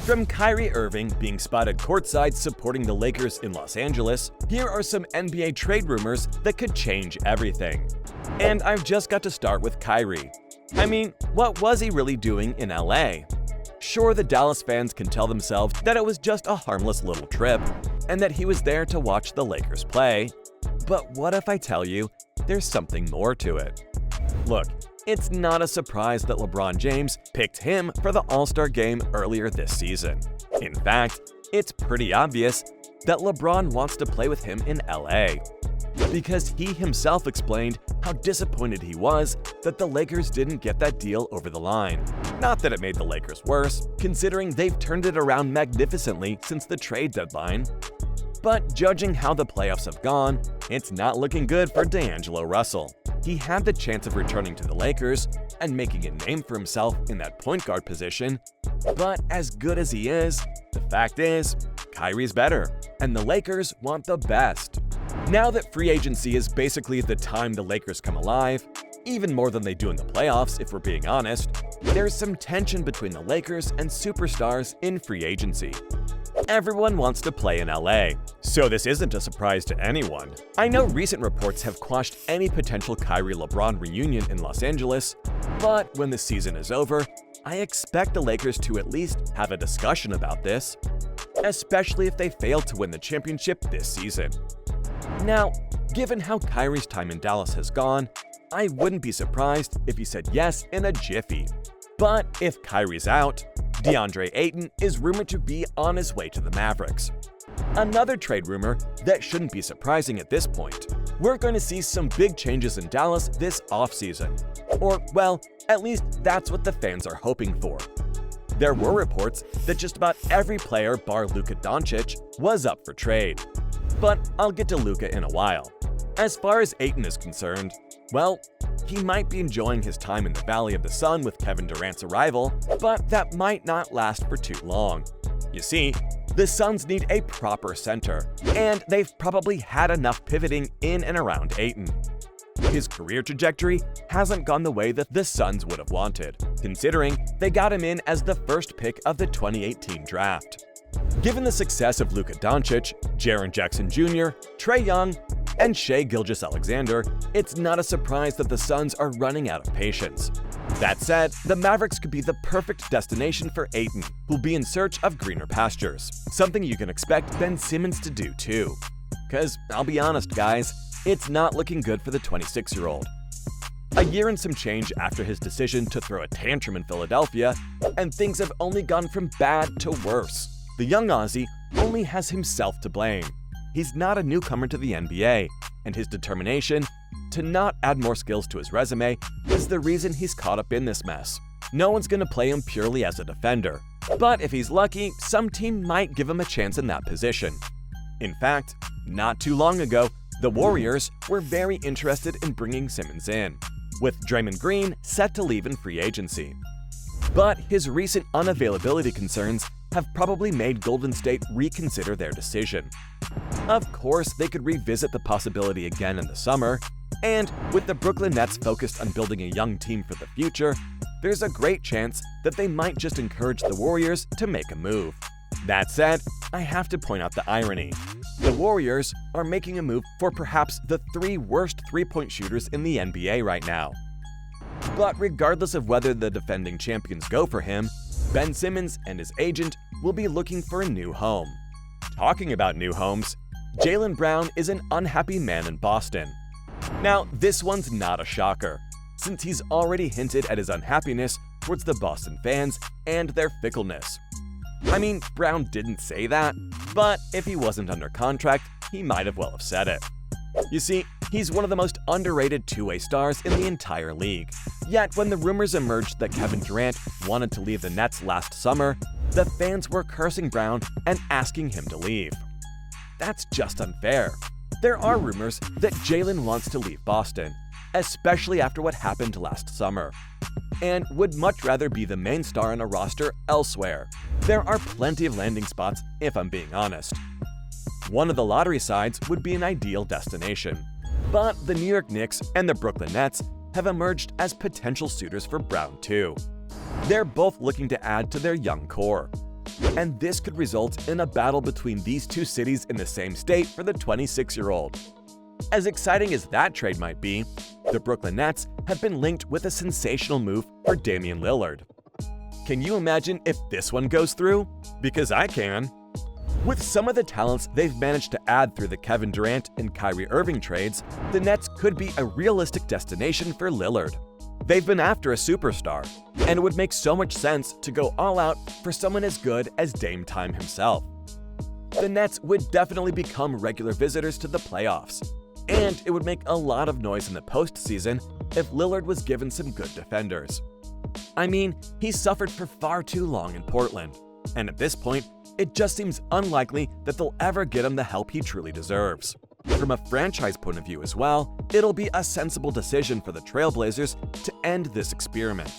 From Kyrie Irving being spotted courtside supporting the Lakers in Los Angeles, here are some NBA trade rumors that could change everything. And I've just got to start with Kyrie. I mean, what was he really doing in LA? Sure, the Dallas fans can tell themselves that it was just a harmless little trip, and that he was there to watch the Lakers play. But what if I tell you there's something more to it? Look, it's not a surprise that LeBron James picked him for the All-Star game earlier this season. In fact, it's pretty obvious that LeBron wants to play with him in LA, because he himself explained how disappointed he was that the Lakers didn't get that deal over the line. Not that it made the Lakers worse, considering they've turned it around magnificently since the trade deadline. But judging how the playoffs have gone, it's not looking good for D'Angelo Russell. He had the chance of returning to the Lakers and making a name for himself in that point guard position, but as good as he is, the fact is, Kyrie's better, and the Lakers want the best. Now that free agency is basically the time the Lakers come alive, even more than they do in the playoffs if we're being honest, there's some tension between the Lakers and superstars in free agency. Everyone wants to play in LA, so this isn't a surprise to anyone. I know recent reports have quashed any potential Kyrie-LeBron reunion in Los Angeles, but when the season is over, I expect the Lakers to at least have a discussion about this, especially if they fail to win the championship this season. Now, given how Kyrie's time in Dallas has gone, I wouldn't be surprised if he said yes in a jiffy. But if Kyrie's out, DeAndre Ayton is rumored to be on his way to the Mavericks. Another trade rumor that shouldn't be surprising at this point. We're going to see some big changes in Dallas this offseason. Or, well, at least that's what the fans are hoping for. There were reports that just about every player bar Luka Doncic was up for trade. But I'll get to Luka in a while. As far as Ayton is concerned, well, he might be enjoying his time in the Valley of the Sun with Kevin Durant's arrival, but that might not last for too long. You see, the Suns need a proper center, and they've probably had enough pivoting in and around Ayton. His career trajectory hasn't gone the way that the Suns would have wanted, considering they got him in as the first pick of the 2018 draft. Given the success of Luka Doncic, Jaren Jackson Jr., Trae Young, and Shai Gilgeous-Alexander, it's not a surprise that the Suns are running out of patience. That said, the Mavericks could be the perfect destination for Ayton, who'll be in search of greener pastures, something you can expect Ben Simmons to do too. Cause, I'll be honest guys, it's not looking good for the 26-year-old. A year and some change after his decision to throw a tantrum in Philadelphia, and things have only gone from bad to worse. The young Aussie only has himself to blame. He's not a newcomer to the NBA, and his determination to not add more skills to his resume is the reason he's caught up in this mess. No one's going to play him purely as a defender, but if he's lucky, some team might give him a chance in that position. In fact, not too long ago, the Warriors were very interested in bringing Simmons in, with Draymond Green set to leave in free agency. But his recent unavailability concerns have probably made Golden State reconsider their decision. Of course, they could revisit the possibility again in the summer, and with the Brooklyn Nets focused on building a young team for the future, there's a great chance that they might just encourage the Warriors to make a move. That said, I have to point out the irony. The Warriors are making a move for perhaps the 3 worst three-point shooters in the NBA right now. But regardless of whether the defending champions go for him, Ben Simmons and his agent will be looking for a new home. Talking about new homes, Jaylen Brown is an unhappy man in Boston. Now, this one's not a shocker, since he's already hinted at his unhappiness towards the Boston fans and their fickleness. I mean, Brown didn't say that, but if he wasn't under contract, he might have well have said it. You see, he's one of the most underrated two-way stars in the entire league. Yet when the rumors emerged that Kevin Durant wanted to leave the Nets last summer, the fans were cursing Brown and asking him to leave. That's just unfair. There are rumors that Jaylen wants to leave Boston, especially after what happened last summer, and would much rather be the main star on a roster elsewhere. There are plenty of landing spots, if I'm being honest. One of the lottery sides would be an ideal destination, but the New York Knicks and the Brooklyn Nets have emerged as potential suitors for Brown too. They're both looking to add to their young core. and this could result in a battle between these two cities in the same state for the 26-year-old. As exciting as that trade might be, the Brooklyn Nets have been linked with a sensational move for Damian Lillard. Can you imagine if this one goes through? Because I can. With some of the talents they've managed to add through the Kevin Durant and Kyrie Irving trades, the Nets could be a realistic destination for Lillard. They've been after a superstar, and it would make so much sense to go all out for someone as good as Dame Time himself. The Nets would definitely become regular visitors to the playoffs, and it would make a lot of noise in the postseason if Lillard was given some good defenders. I mean, he's suffered for far too long in Portland, and at this point, it just seems unlikely that they'll ever get him the help he truly deserves. From a franchise point of view as well, it'll be a sensible decision for the Trailblazers to end this experiment.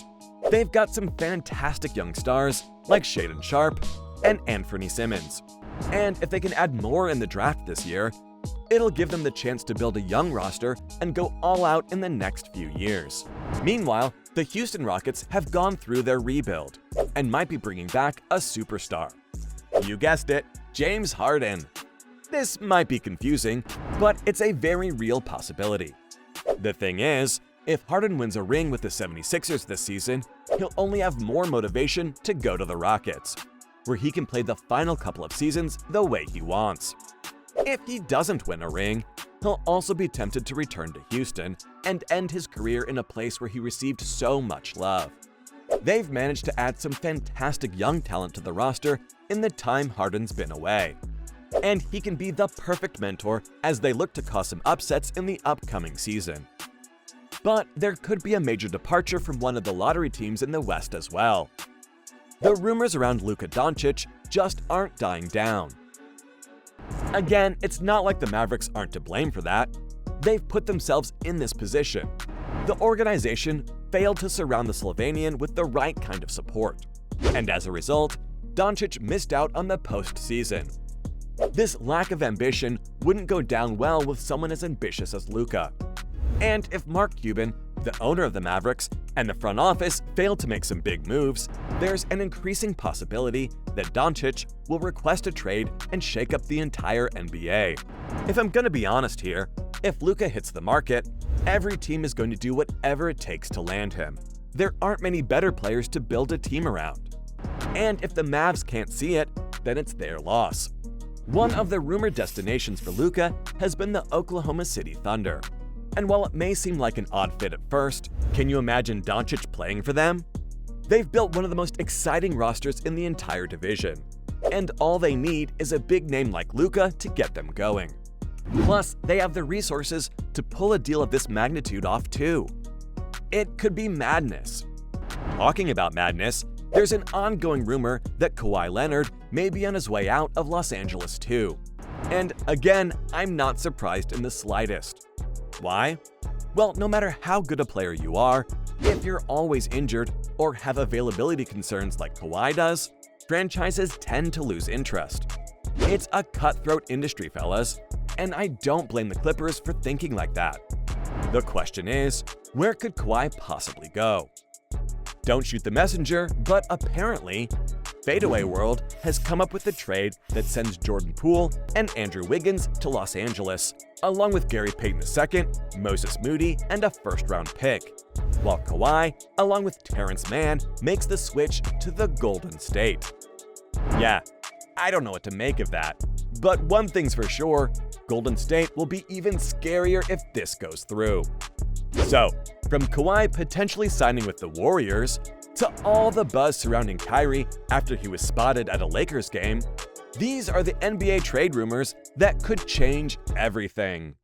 They've got some fantastic young stars like Shaedon Sharpe and Anthony Simmons, and if they can add more in the draft this year, it'll give them the chance to build a young roster and go all out in the next few years. Meanwhile, the Houston Rockets have gone through their rebuild and might be bringing back a superstar. You guessed it, James Harden. This might be confusing, but it's a very real possibility. The thing is, if Harden wins a ring with the 76ers this season, he'll only have more motivation to go to the Rockets, where he can play the final couple of seasons the way he wants. If he doesn't win a ring, he'll also be tempted to return to Houston and end his career in a place where he received so much love. They've managed to add some fantastic young talent to the roster in the time Harden's been away, and he can be the perfect mentor as they look to cause some upsets in the upcoming season. But there could be a major departure from one of the lottery teams in the West as well. The rumors around Luka Doncic just aren't dying down. Again, it's not like the Mavericks aren't to blame for that. They've put themselves in this position. The organization failed to surround the Slovenian with the right kind of support, and as a result, Doncic missed out on the postseason. This lack of ambition wouldn't go down well with someone as ambitious as Luka. And if Mark Cuban, the owner of the Mavericks, and the front office fail to make some big moves, there's an increasing possibility that Doncic will request a trade and shake up the entire NBA. If I'm gonna be honest here, if Luka hits the market, every team is going to do whatever it takes to land him. There aren't many better players to build a team around. And if the Mavs can't see it, then it's their loss. One of the rumored destinations for Luka has been the Oklahoma City Thunder. And while it may seem like an odd fit at first, can you imagine Doncic playing for them? They've built one of the most exciting rosters in the entire division, and all they need is a big name like Luka to get them going. Plus, they have the resources to pull a deal of this magnitude off too. It could be madness. Talking about madness, there's an ongoing rumor that Kawhi Leonard may be on his way out of Los Angeles too. And again, I'm not surprised in the slightest. Why? Well, no matter how good a player you are, if you're always injured or have availability concerns like Kawhi does, franchises tend to lose interest. It's a cutthroat industry, fellas, and I don't blame the Clippers for thinking like that. The question is, where could Kawhi possibly go? Don't shoot the messenger, but apparently, Fadeaway World has come up with a trade that sends Jordan Poole and Andrew Wiggins to Los Angeles, along with Gary Payton II, Moses Moody, and a first-round pick, while Kawhi, along with Terrence Mann, makes the switch to the Golden State. Yeah, I don't know what to make of that, but one thing's for sure, Golden State will be even scarier if this goes through. So, from Kawhi potentially signing with the Warriors, to all the buzz surrounding Kyrie after he was spotted at a Lakers game, these are the NBA trade rumors that could change everything.